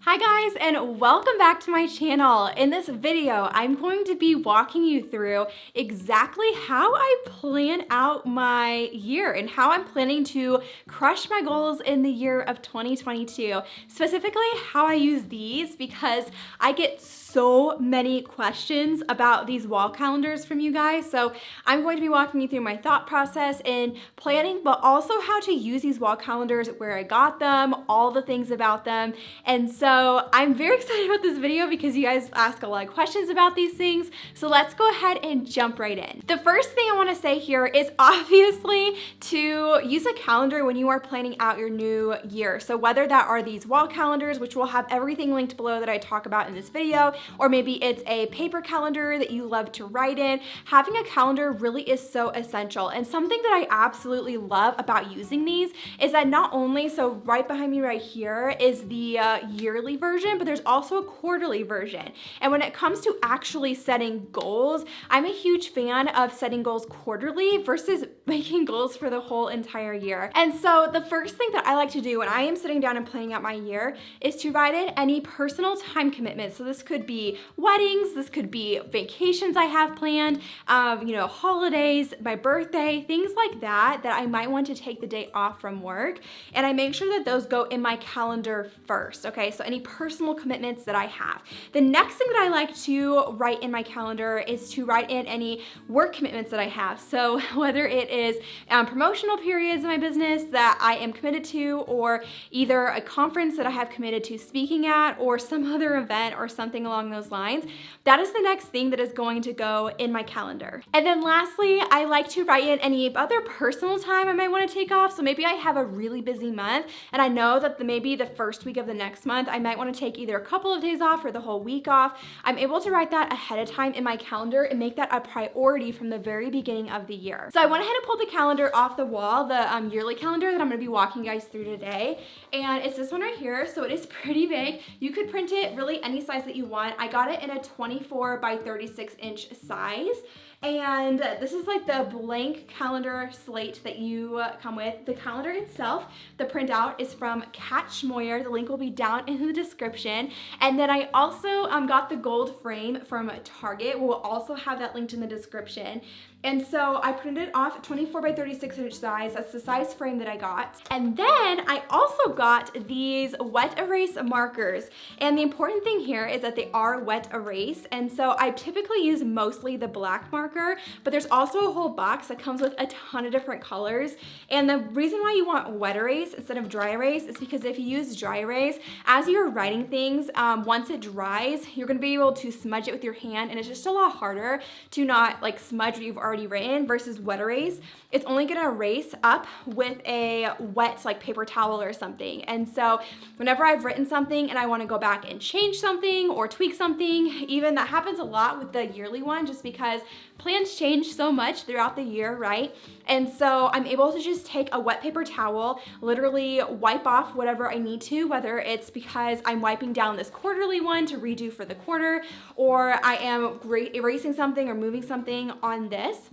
Hi guys, and welcome back to my channel. In this video, I'm going to be walking you through exactly how I plan out my year and how I'm planning to crush my goals in the year of 2022. Specifically, how I use these because I get so many questions about these wall calendars from you guys. So I'm going to be walking you through my thought process in planning, but also how to use these wall calendars, where I got them, all the things about them. And so I'm very excited about this video because you guys ask a lot of questions about these things. So let's go ahead and jump right in. The first thing I want to say here is obviously to use a calendar when you are planning out your new year. So whether that are these wall calendars, which will have everything linked below that I talk about in this video, or maybe it's a paper calendar that you love to write in, having a calendar really is so essential. And something that I absolutely love about using these is that not only, so right behind me right here is the yearly version, but there's also a quarterly version. And when it comes to actually setting goals, I'm a huge fan of setting goals quarterly versus making goals for the whole entire year. And so the first thing that I like to do when I am sitting down and planning out my year is to write in any personal time commitments. So this could be weddings, this could be vacations I have planned, holidays, my birthday, things like that I might want to take the day off from work. And I make sure that those go in my calendar first, okay? So any personal commitments that I have. The next thing that I like to write in my calendar is to write in any work commitments that I have. So whether it is promotional periods in my business that I am committed to, or either a conference that I have committed to speaking at, or some other event or something along those lines, that is the next thing that is going to go in my calendar. And then lastly, I like to write in any other personal time I might want to take off. So maybe I have a really busy month and I know that maybe the first week of the next month, I might want to take either a couple of days off or the whole week off. I'm able to write that ahead of time in my calendar and make that a priority from the very beginning of the year. So I went ahead and pulled the calendar off the wall, the yearly calendar that I'm going to be walking you guys through today. And it's this one right here. So it is pretty big. You could print it really any size that you want. I got it in a 24 by 36 inch size. And this is like the blank calendar slate that you come with. The calendar itself, the printout is from Kat Schmoyer. The link will be down in the description. And then I also got the gold frame from Target. We'll also have that linked in the description. And so I printed off 24 by 36 inch size. That's the size frame that I got. And then I also got these wet erase markers. And the important thing here is that they are wet erase. And so I typically use mostly the black marker, but there's also a whole box that comes with a ton of different colors. And the reason why you want wet erase instead of dry erase is because if you use dry erase, as you're writing things, once it dries, you're gonna be able to smudge it with your hand, and it's just a lot harder to not like smudge what you've already written versus wet erase. It's only gonna erase up with a wet like paper towel or something. And so whenever I've written something and I wanna go back and change something or tweak something, even that happens a lot with the yearly one just because plans change so much throughout the year, right? And so I'm able to just take a wet paper towel, literally wipe off whatever I need to, whether it's because I'm wiping down this quarterly one to redo for the quarter, or I am erasing something or moving something on this.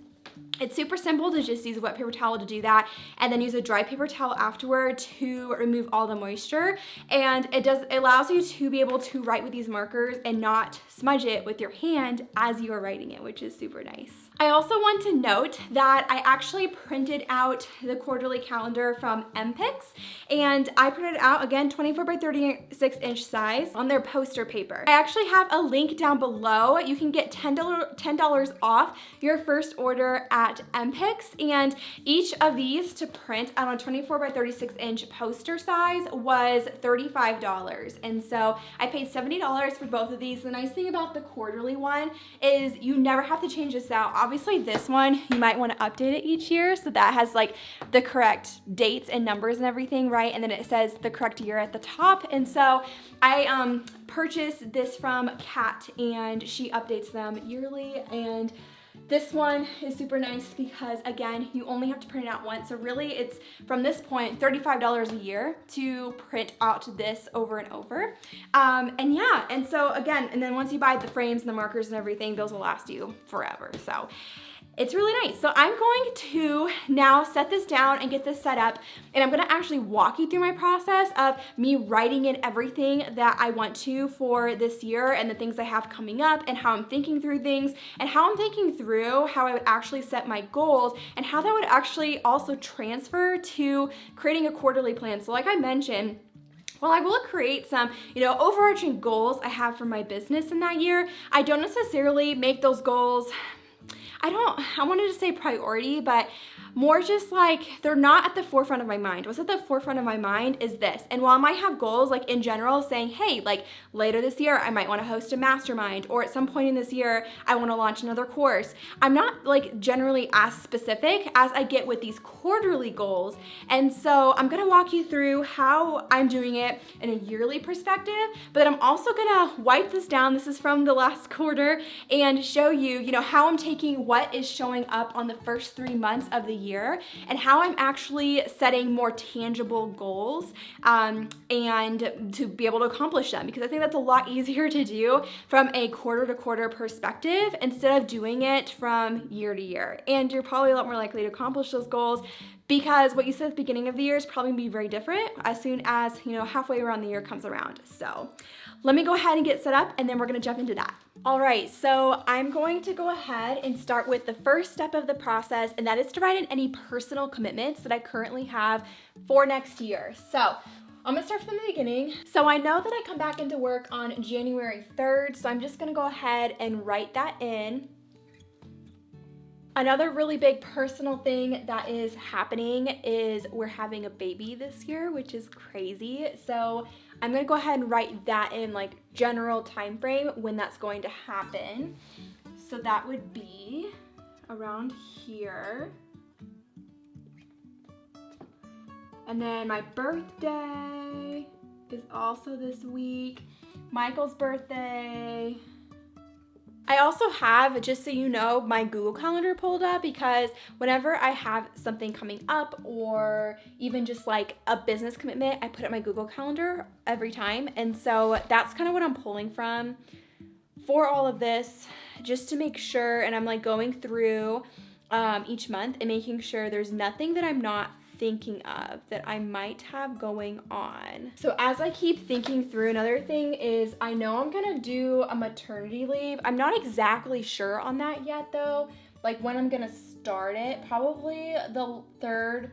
It's super simple to just use a wet paper towel to do that, and then use a dry paper towel afterward to remove all the moisture. And it allows you to be able to write with these markers and not smudge it with your hand as you are writing it, which is super nice. I also want to note that I actually printed out the quarterly calendar from MPix, and I printed it out, again, 24 by 36 inch size on their poster paper. I actually have a link down below. You can get $10 off your first order at MPix, and each of these to print on a 24 by 36 inch poster size was $35. And so I paid $70 for both of these. The nice thing about the quarterly one is you never have to change this out. Obviously this one, you might want to update it each year, so that has like the correct dates and numbers and everything, right? And then it says the correct year at the top. And so I purchased this from Kat, and she updates them yearly. And this one is super nice because, again, you only have to print it out once. So really it's, from this point, $35 a year to print out this over and over. And yeah, and so again, and then once you buy the frames and the markers and everything, those will last you forever. So It's really nice. So I'm going to now set this down and get this set up, and I'm gonna actually walk you through my process of me writing in everything that I want to for this year and the things I have coming up and how I'm thinking through things and how I'm thinking through how I would actually set my goals and how that would actually also transfer to creating a quarterly plan. So like I mentioned, while I will create some, overarching goals I have for my business in that year, I don't necessarily make those goals, I wanted to say priority, but more just like they're not at the forefront of my mind. What's at the forefront of my mind is this. And while I might have goals like in general saying, hey, like later this year, I might want to host a mastermind, or at some point in this year, I want to launch another course. I'm not like generally as specific as I get with these quarterly goals. And so I'm going to walk you through how I'm doing it in a yearly perspective, but I'm also going to wipe this down. This is from the last quarter, and show you, how I'm taking what is showing up on the first 3 months of the year and how I'm actually setting more tangible goals and to be able to accomplish them, because I think that's a lot easier to do from a quarter to quarter perspective instead of doing it from year to year. And you're probably a lot more likely to accomplish those goals because what you said at the beginning of the year is probably gonna be very different as soon as, halfway around the year comes around. So let me go ahead and get set up, and then we're gonna jump into that. All right, so I'm going to go ahead and start with the first step of the process, and that is to write in any personal commitments that I currently have for next year. So I'm gonna start from the beginning. So I know that I come back into work on January 3rd, so I'm just gonna go ahead and write that in. Another really big personal thing that is happening is we're having a baby this year, which is crazy. So I'm gonna go ahead and write that in like general time frame when that's going to happen. So that would be around here. And then my birthday is also this week. Michael's birthday. I also have, just so you know, my Google Calendar pulled up because whenever I have something coming up or even just like a business commitment, I put it in my Google Calendar every time. And so that's kind of what I'm pulling from for all of this, just to make sure, and I'm like going through each month and making sure there's nothing that I'm not thinking of that I might have going on. So as I keep thinking through, another thing is I know I'm gonna do a maternity leave. I'm not exactly sure on that yet though, like when I'm gonna start it, probably the 3rd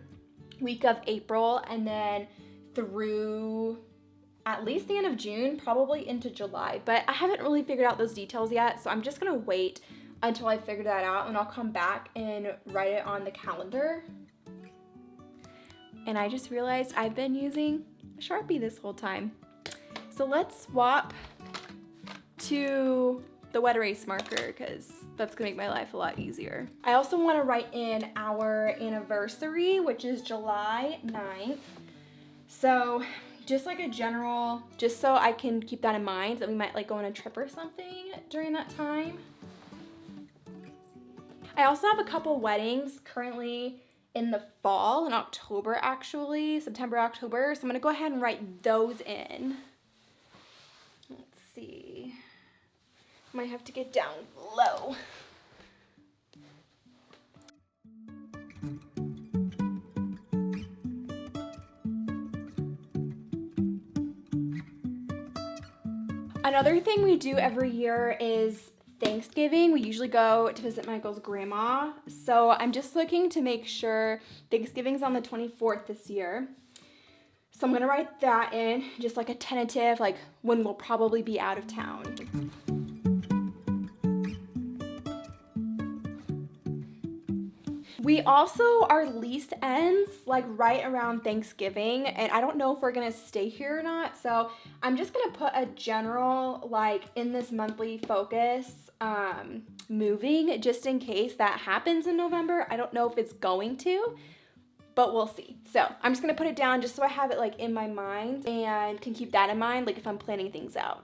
week of April and then through at least the end of June, probably into July, but I haven't really figured out those details yet, so I'm just gonna wait until I figure that out and I'll come back and write it on the calendar. And I just realized I've been using a Sharpie this whole time. So let's swap to the wet erase marker because that's gonna make my life a lot easier. I also wanna write in our anniversary, which is July 9th. So just like a general, just so I can keep that in mind that we might like go on a trip or something during that time. I also have a couple weddings currently in the fall, in October actually, September, October. So I'm gonna go ahead and write those in. Let's see. Might have to get down low. Another thing we do every year is Thanksgiving. We usually go to visit Michael's grandma. So I'm just looking to make sure Thanksgiving's on the 24th this year. So I'm gonna write that in, just like a tentative, like when we'll probably be out of town. We also, our lease ends like right around Thanksgiving, and I don't know if we're gonna stay here or not, so I'm just gonna put a general, like in this monthly focus, moving, just in case that happens in November. I don't know if it's going to, but we'll see. So I'm just gonna put it down just so I have it like in my mind and can keep that in mind, like if I'm planning things out.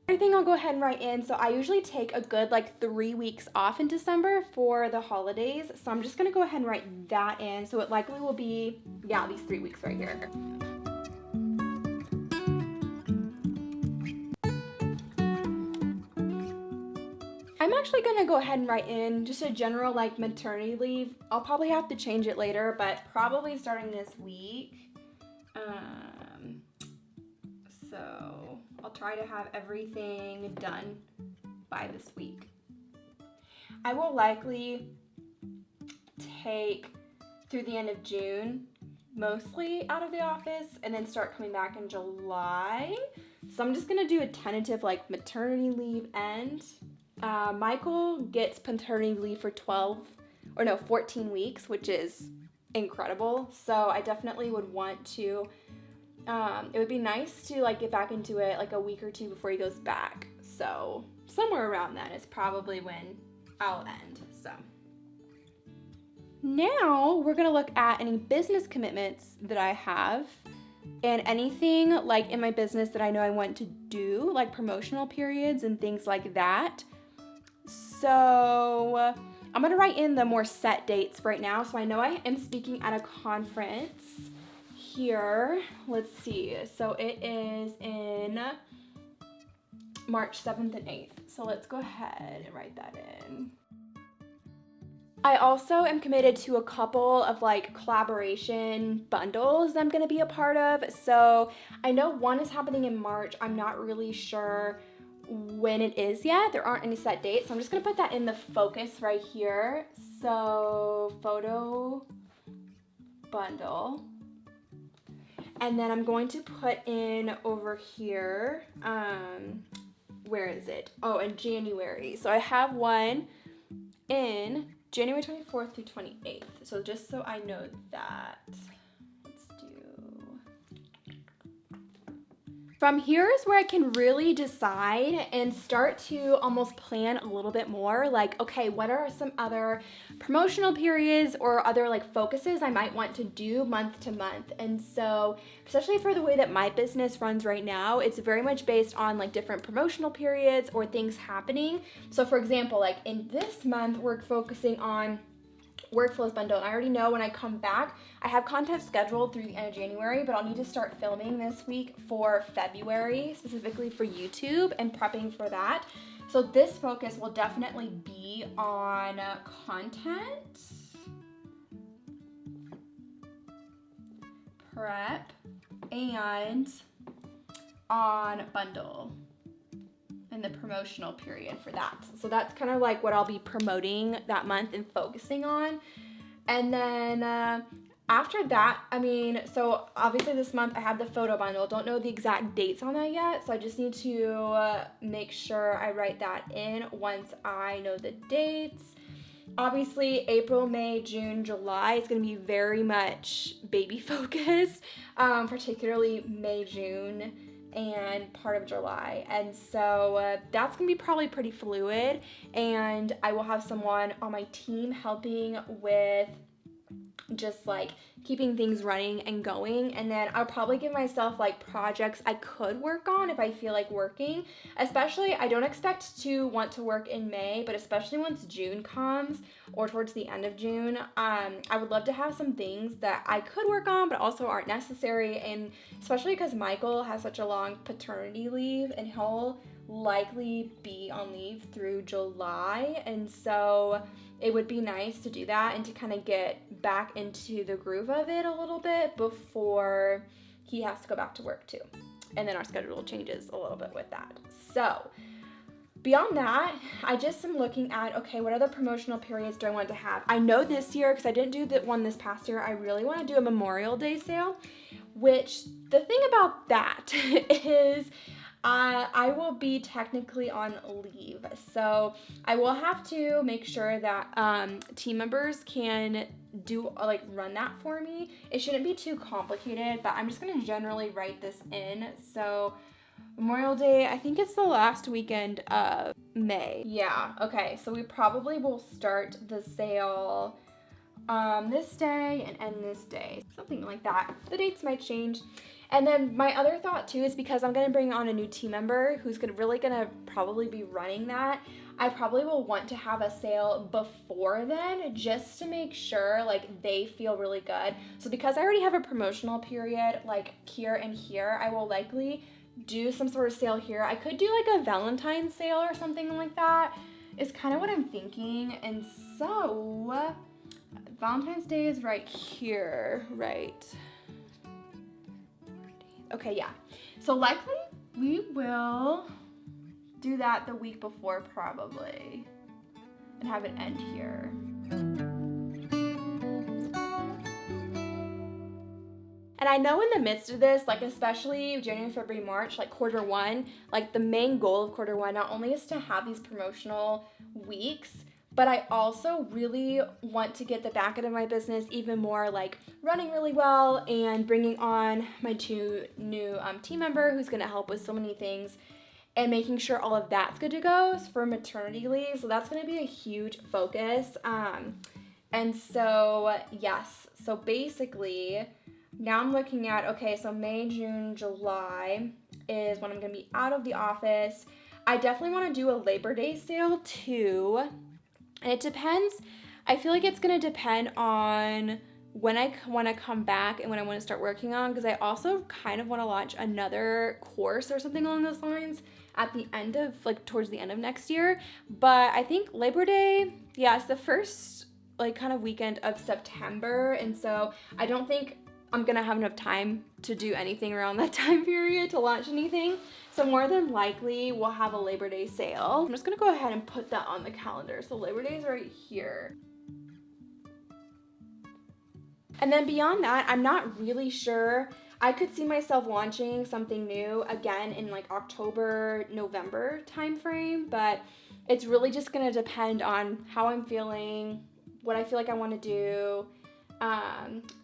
Everything I'll go ahead and write in. So I usually take a good like 3 weeks off in December for the holidays. So I'm just gonna go ahead and write that in. So it likely will be, yeah, these 3 weeks right here. I'm actually gonna go ahead and write in just a general like maternity leave. I'll probably have to change it later, but probably starting this week. So I'll try to have everything done by this week. I will likely take through the end of June, mostly out of the office, and then start coming back in July. So I'm just gonna do a tentative like maternity leave end. Michael gets paternity leave for 14 weeks, which is incredible. So I definitely would want to, it would be nice to like get back into it like a week or two before he goes back. So somewhere around then is probably when I'll end, so. Now we're gonna look at any business commitments that I have and anything like in my business that I know I want to do, like promotional periods and things like that. So I'm gonna write in the more set dates right now. So I know I am speaking at a conference here. Let's see. So it is in March 7th and 8th. So let's go ahead and write that in. I also am committed to a couple of like collaboration bundles that I'm gonna be a part of. So I know one is happening in March. I'm not really sure when it is yet. There aren't any set dates. So I'm just gonna put that in the focus right here. So photo bundle. And then I'm going to put in over here, where is it? Oh, in January. So I have one in January 24th through 28th. So just so I know that. Let's do. From here is where I can really decide and start to almost plan a little bit more. Like, okay, what are some other promotional periods or other like focuses I might want to do month to month? And so, especially for the way that my business runs right now, it's very much based on like different promotional periods or things happening. So for example, like in this month, we're focusing on workflows bundle. And I already know when I come back, I have content scheduled through the end of January, but I'll need to start filming this week for February, specifically for YouTube and prepping for that. So this focus will definitely be on content, prep, and on bundle in the promotional period for that. So that's kind of like what I'll be promoting that month and focusing on. And then after that, I mean, so obviously this month I have the photo bundle. Don't know the exact dates on that yet. So I just need to make sure I write that in once I know the dates. Obviously, April, May, June, July is going to be very much baby focused, particularly May, June, and part of July. And so that's gonna be probably pretty fluid, and I will have someone on my team helping with just like keeping things running and going. And then I'll probably give myself like projects I could work on if I feel like working. Especially, I don't expect to want to work in May, but especially once June comes or towards the end of June, I would love to have some things that I could work on but also aren't necessary. And especially because Michael has such a long paternity leave and he'll likely be on leave through July, and so it would be nice to do that and to kind of get back into the groove of it a little bit before he has to go back to work too. And then our schedule changes a little bit with that. So beyond that, I just am looking at, okay, what other promotional periods do I want to have? I know this year, because I didn't do that one this past year, I really want to do a Memorial Day sale, which the thing about that is I will be technically on leave, so I will have to make sure that team members can run that for me. It shouldn't be too complicated, but I'm just going to generally write this in. So Memorial Day, I think it's the last weekend of May. Yeah, okay, so we probably will start the sale this day and end this day, something like that. The dates might change. And then my other thought too is because I'm going to bring on a new team member who's really going to probably be running that, I probably will want to have a sale before then just to make sure like they feel really good. So because I already have a promotional period like here and here, I will likely do some sort of sale here. I could do like a Valentine's sale or something like that is kind of what I'm thinking. And so Valentine's Day is right here, right? Okay, yeah. So likely we will do that the week before probably and have it end here. And I know in the midst of this, like especially January, February, March, like quarter one, like the main goal of quarter one not only is to have these promotional weeks, but I also really want to get the back end of my business even more like running really well and bringing on my 2 new team member who's gonna help with so many things and making sure all of that's good to go for maternity leave. So that's gonna be a huge focus. And so, yes, so basically, now I'm looking at, okay, so May, June, July is when I'm gonna be out of the office. I definitely wanna do a Labor Day sale too. And it depends, I feel like it's gonna depend on when I wanna come back and when I wanna start working on, because I also kind of wanna launch another course or something along those lines at the end of, like towards the end of next year. But I think Labor Day, yeah, it's the first like kind of weekend of September. And so I don't think I'm gonna have enough time to do anything around that time period to launch anything. So more than likely we'll have a Labor Day sale. I'm just gonna go ahead and put that on the calendar. So Labor Day is right here. And then beyond that, I'm not really sure. I could see myself launching something new again in like October, November timeframe, but it's really just gonna depend on how I'm feeling, what I feel like I wanna do,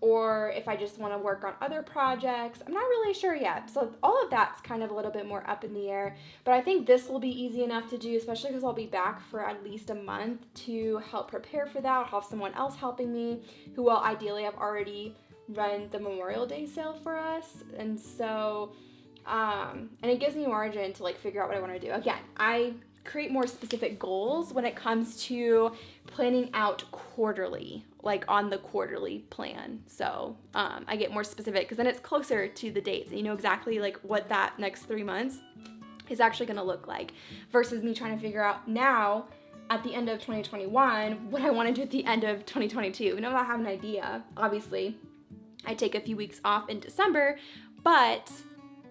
or if I just want to work on other projects. I'm not really sure yet. So all of that's kind of a little bit more up in the air, but I think this will be easy enough to do, especially because I'll be back for at least a month to help prepare for that. I'll have someone else helping me who will ideally have already run the Memorial Day sale for us. And so, and it gives me margin to like figure out what I want to do. Again, I create more specific goals when it comes to planning out quarterly, like on the quarterly plan. So I get more specific because then it's closer to the dates and you know exactly like what that next 3 months is actually going to look like, versus me trying to figure out now at the end of 2021 what I want to do at the end of 2022. Even though I have an idea, obviously I take a few weeks off in December, but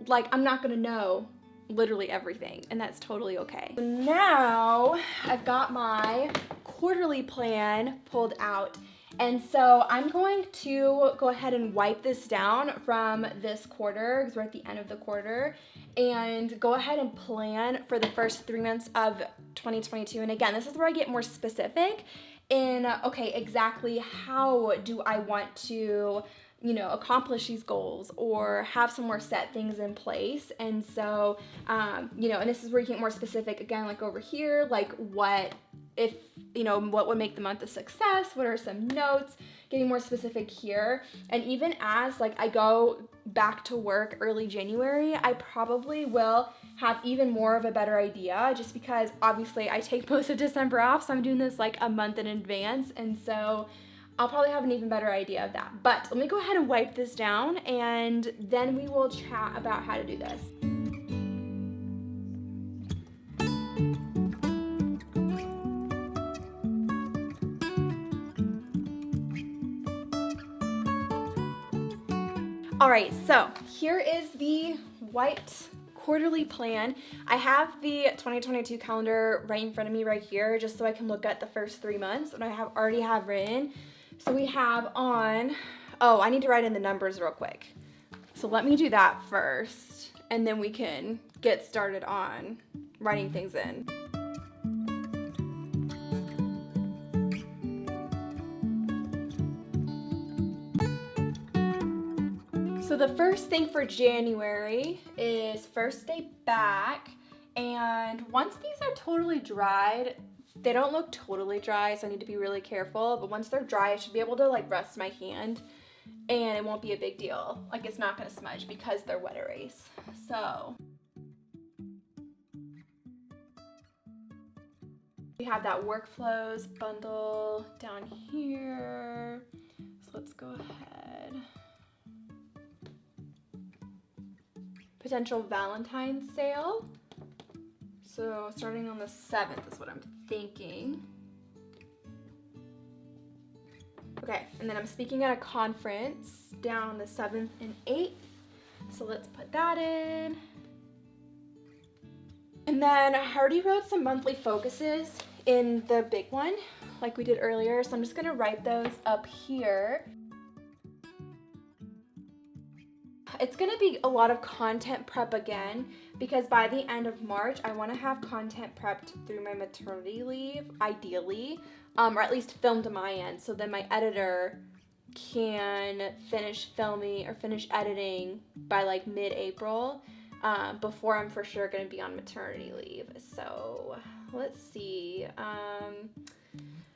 like I'm not going to know literally everything, and that's totally okay. So now I've got my quarterly plan pulled out, and so I'm going to go ahead and wipe this down from this quarter because we're at the end of the quarter, and go ahead and plan for the first 3 months of 2022. And again, this is where I get more specific in, okay, exactly how do I want to, you know, accomplish these goals or have some more set things in place. And so, you know, and this is where you get more specific again, like over here, like what if, you know, what would make the month a success? What are some notes? Getting more specific here. And even as like I go back to work early January, I probably will have even more of a better idea, just because obviously I take most of December off. So I'm doing this like a month in advance. And so I'll probably have an even better idea of that. But let me go ahead and wipe this down and then we will chat about how to do this. All right, so here is the wiped quarterly plan. I have the 2022 calendar right in front of me right here, just so I can look at the first 3 months, and I already have written. So we have on, oh, I need to write in the numbers real quick. So let me do that first, and then we can get started on writing things in. So the first thing for January is first day back, and once these are totally dried, they don't look totally dry, so I need to be really careful, but once they're dry, I should be able to like rest my hand and it won't be a big deal. Like it's not gonna smudge because they're wet erase. So we have that workflows bundle down here. So let's go ahead. Potential Valentine's sale. So starting on the 7th is what I'm thinking. Okay, and then I'm speaking at a conference down the 7th and 8th. So let's put that in. And then I already wrote some monthly focuses in the big one, like we did earlier. So I'm just gonna write those up here. It's gonna be a lot of content prep again, because by the end of March, I wanna have content prepped through my maternity leave, ideally, or at least filmed to my end, so then my editor can finish filming or finish editing by like mid-April, before I'm for sure gonna be on maternity leave. So let's see.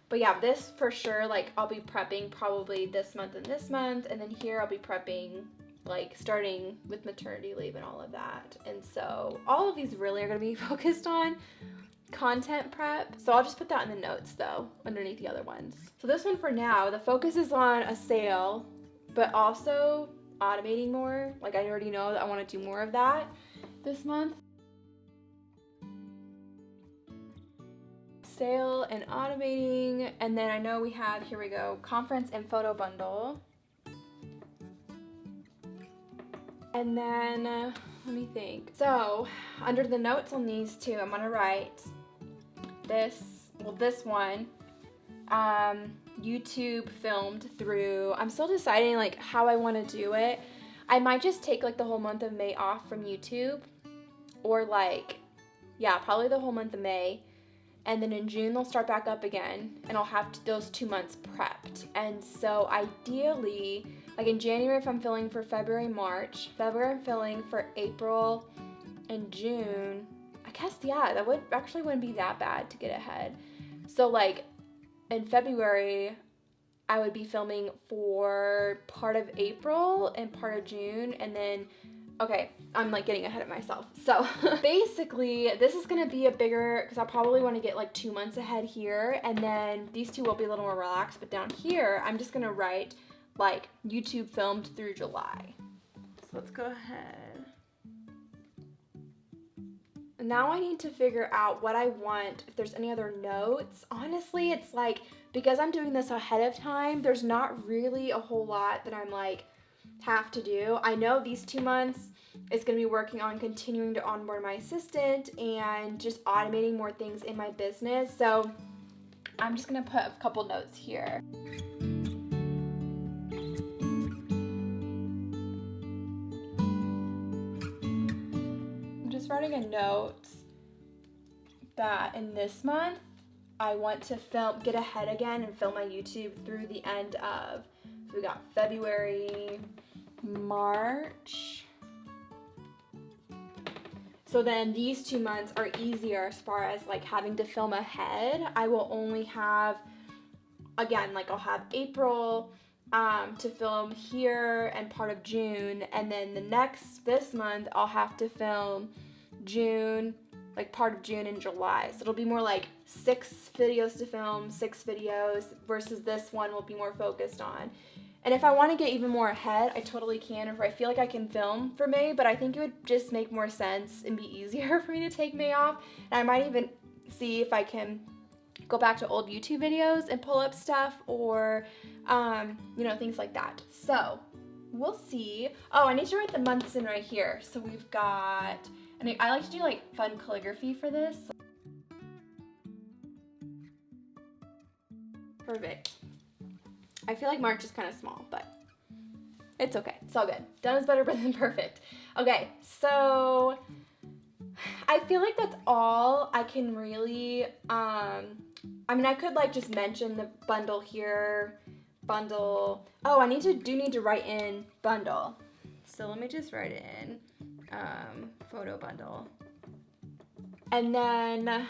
But yeah, this for sure, like I'll be prepping probably this month, and then here I'll be prepping like starting with maternity leave and all of that. And so all of these really are gonna be focused on content prep. So I'll just put that in the notes though, underneath the other ones. So this one for now, the focus is on a sale, but also automating more. Like I already know that I wanna do more of that this month. Sale and automating, and then I know we have, here we go, conference and photo bundle. And then, let me think. So, under the notes on these two, I'm gonna write this one, YouTube filmed through, I'm still deciding like how I wanna do it. I might just take like the whole month of May off from YouTube, or like, yeah, probably the whole month of May. And then in June, they'll start back up again, and I'll have those 2 months prepped. And so ideally, like in January, if I'm filming for February, March, February I'm filming for April and June, I guess, yeah, that wouldn't be that bad to get ahead. So like in February, I would be filming for part of April and part of June, and then, okay, I'm like getting ahead of myself. So basically this is gonna be a bigger, because I'll probably want to get like 2 months ahead here, and then these two will be a little more relaxed, but down here, I'm just gonna write like YouTube filmed through July. So let's go ahead. Now I need to figure out what I want, if there's any other notes. Honestly, it's like, because I'm doing this ahead of time, there's not really a whole lot that I'm like, have to do. I know these 2 months is going to be working on continuing to onboard my assistant and just automating more things in my business. So I'm just going to put a couple notes here. I'm just writing a note that in this month, I want to get ahead again and film my YouTube through the end of, so we got February, March. So then these 2 months are easier as far as like having to film ahead. I will only have, again, like I'll have April to film here and part of June, and then this month I'll have to film June, like part of June and July. So it'll be more like 6 videos to film, 6 videos, versus this one will be more focused on. And if I want to get even more ahead, I totally can, if I feel like I can film for May, but I think it would just make more sense and be easier for me to take May off. And I might even see if I can go back to old YouTube videos and pull up stuff, or, you know, things like that. So we'll see. Oh, I need to write the months in right here. So we've got, and I like to do like fun calligraphy for this. Perfect. I feel like March is kind of small, but it's okay. It's all good. Done is better than perfect. Okay, so I feel like that's all I can really, I mean, I could like just mention the bundle here, bundle. Oh, I do need to write in bundle. So let me just write in photo bundle. And then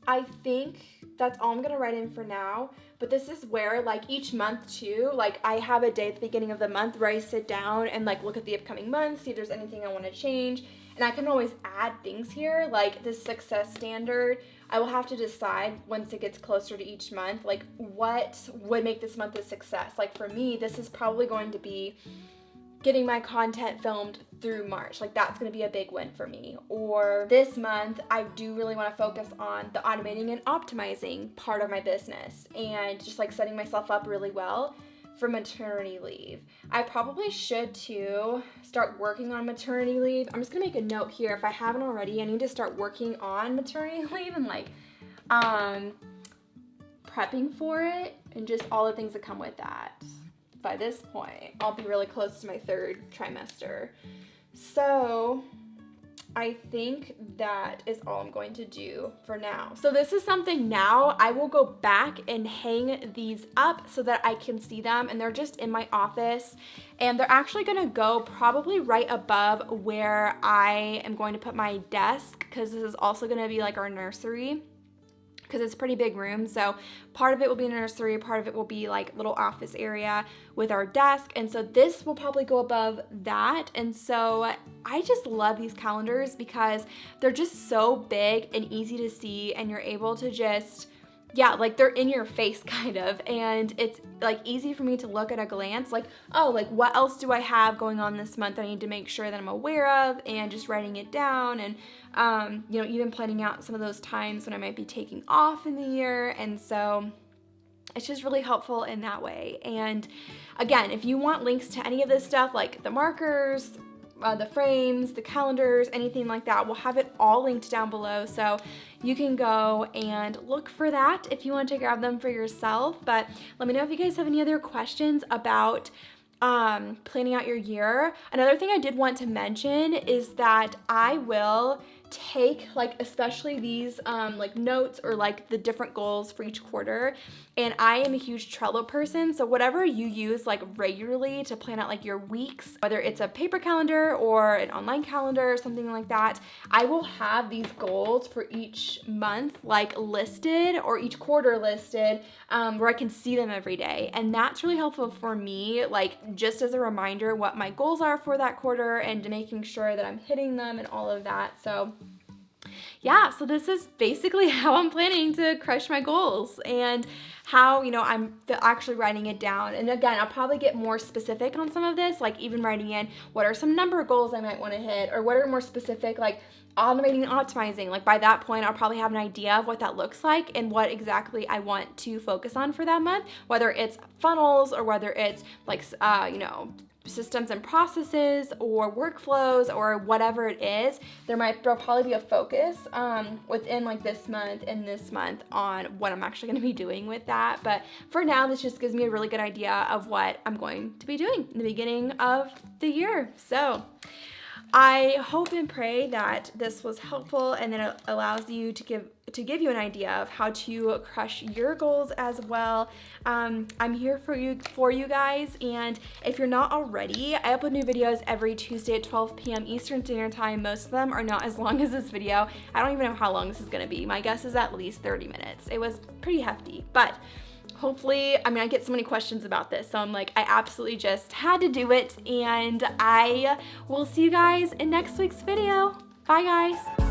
I think that's all I'm gonna write in for now. But this is where, like, each month too, like I have a day at the beginning of the month where I sit down and like look at the upcoming month, see if there's anything I want to change. And I can always add things here, like this success standard. I will have to decide once it gets closer to each month, like what would make this month a success. Like for me, this is probably going to be getting my content filmed through March. Like that's gonna be a big win for me. Or this month, I do really wanna focus on the automating and optimizing part of my business and just like setting myself up really well for maternity leave. I probably should too start working on maternity leave. I'm just gonna make a note here. If I haven't already, I need to start working on maternity leave and like prepping for it and just all the things that come with that. By this point, I'll be really close to my 3rd trimester. So I think that is all I'm going to do for now. So this is something now I will go back and hang these up so that I can see them, and they're just in my office, and they're actually gonna go probably right above where I am going to put my desk, because this is also gonna be like our nursery, because it's a pretty big room. So part of it will be a nursery, part of it will be like little office area with our desk. And so this will probably go above that. And so I just love these calendars because they're just so big and easy to see, and you're able to just, yeah, like they're in your face kind of, and it's like easy for me to look at a glance, like, oh, like what else do I have going on this month I need to make sure that I'm aware of, and just writing it down, and you know, even planning out some of those times when I might be taking off in the year. And so it's just really helpful in that way. And again, if you want links to any of this stuff, like the markers, the frames, the calendars, anything like that, we'll have it all linked down below, so you can go and look for that if you want to grab them for yourself. But let me know if you guys have any other questions about planning out your year. Another thing I did want to mention is that I will take like especially these like notes or like the different goals for each quarter, and I am a huge Trello person, so whatever you use like regularly to plan out like your weeks, whether it's a paper calendar or an online calendar or something like that, I will have these goals for each month like listed, or each quarter listed, where I can see them every day. And that's really helpful for me, like just as a reminder what my goals are for that quarter, and making sure that I'm hitting them and all of that. So yeah, so this is basically how I'm planning to crush my goals, and how, you know, I'm actually writing it down. And again, I'll probably get more specific on some of this, like even writing in what are some number goals I might want to hit, or what are more specific, like automating and optimizing. Like by that point, I'll probably have an idea of what that looks like and what exactly I want to focus on for that month, whether it's funnels or whether it's like, you know, systems and processes or workflows or whatever it is. There'll probably be a focus within like this month and this month on what I'm actually going to be doing with that. But for now, this just gives me a really good idea of what I'm going to be doing in the beginning of the year. So I hope and pray that this was helpful, and that it allows you to give you an idea of how to crush your goals as well. I'm here for you guys, and if you're not already, I upload new videos every Tuesday at 12 p.m. Eastern Standard Time. Most of them are not as long as this video. I don't even know how long this is gonna be. My guess is at least 30 minutes. It was pretty hefty, but hopefully, I mean, I get so many questions about this, so I'm like, I absolutely just had to do it, and I will see you guys in next week's video. Bye, guys.